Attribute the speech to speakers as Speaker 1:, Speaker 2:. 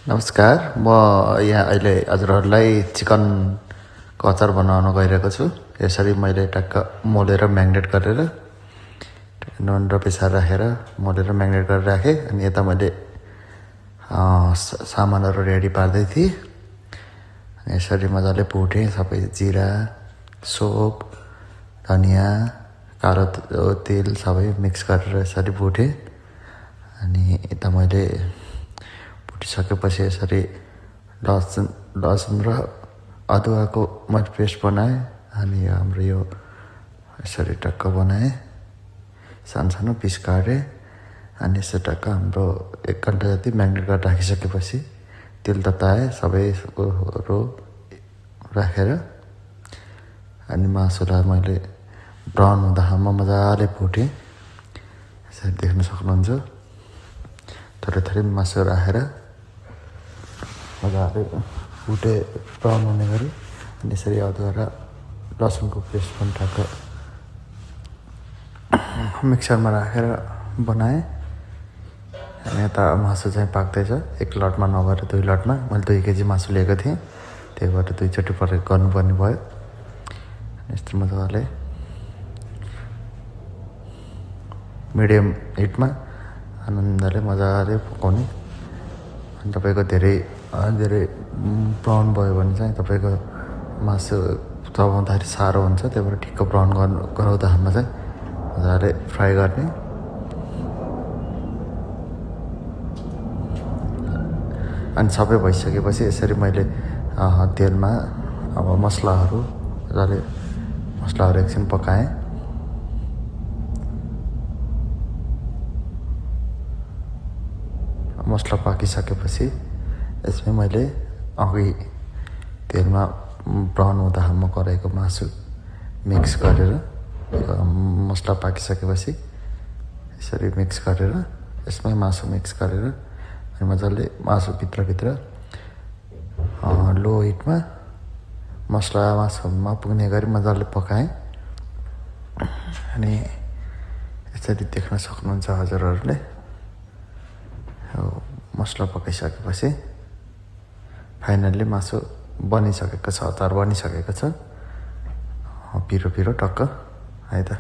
Speaker 1: नमस्कार, म यहाँ अहिले हजुरहरूलाई चिकनको अचार बनाउन गइरहेको छु। यसरी मैले टक्क मोलेर म्याग्नेट गरेर नुन र पिसार राखेर मोलेर म्याग्नेट गरेर राखेँ। अनि यता मैले सामानहरू रेडी पार्दै थिएँ। यसरी मजाले भुटेँ, सबै जिरा, सोप, धनियाँ, कालो तेल सबै मिक्स गरेर यसरी भुटेँ। अनि यता मैले भुटिसकेपछि यसरी लसुन र अदुवाको मैले पेस्ट बनाएँ। अनि हाम्रो यो यसरी टक्क बनाएँ, सानो पिस काटेँ। अनि यसरी टक्क हाम्रो 1 घन्टा जति म्याग्नेट गरेर राखिसकेपछि तेल तताएँ, सबैहरू राखेर। अनि मासुलाई मैले ब्राउन हुँदासम्म मजाले भुटेँ। यसरी देख्न सक्नुहुन्छ। थोरै मासु राखेर मजाले भुटे ब्राउन हुने गरी। अनि यसरी अदुवा र लसुनको पेस्ट पनि टक्क मिक्सरमा राखेर बनाएँ। अनि यता मासु चाहिँ पाक्दैछ, 1 लटमा नभएर 2 लटमा। मैले 2 केजी मासु लिएको थिएँ, त्यही भएर 2 चोटि प्रयोग गर्नुपर्ने भयो। यस्तो मजाले मिडियम हिटमा आनन्दले मजाले पकाउने। अनि तपाईँको धेरै ब्राउन भयो भने चाहिँ तपाईँको मासु चबाउँदाखेरि साह्रो हुन्छ, त्यही भएर ठिक्क ब्राउन गराउँदासम्म चाहिँ मजाले फ्राई गर्ने। अनि सबै भइसकेपछि यसरी मैले तेलमा अब मसलाहरू एकछिन पकाएँ। मसला पाकिसकेपछि यसमा मैले अघि तेलमा ब्राउन हुँदासम्म कराएको मासु मिक्स गरेर, मसला पाकिसकेपछि यसरी मिक्स गरेर यसमै मासु मिक्स गरेर अनि मजाले मासु भित्र लो हिटमा मसला मासुमा पुग्ने गरी मजाले पकाएँ। अनि यसरी देख्न सक्नुहुन्छ हजुरहरूले। मसला पकाइसकेपछि फाइनल्ली मासु बनिसकेको छ, अचार बनिसकेको छ। पिरो टक्क है त।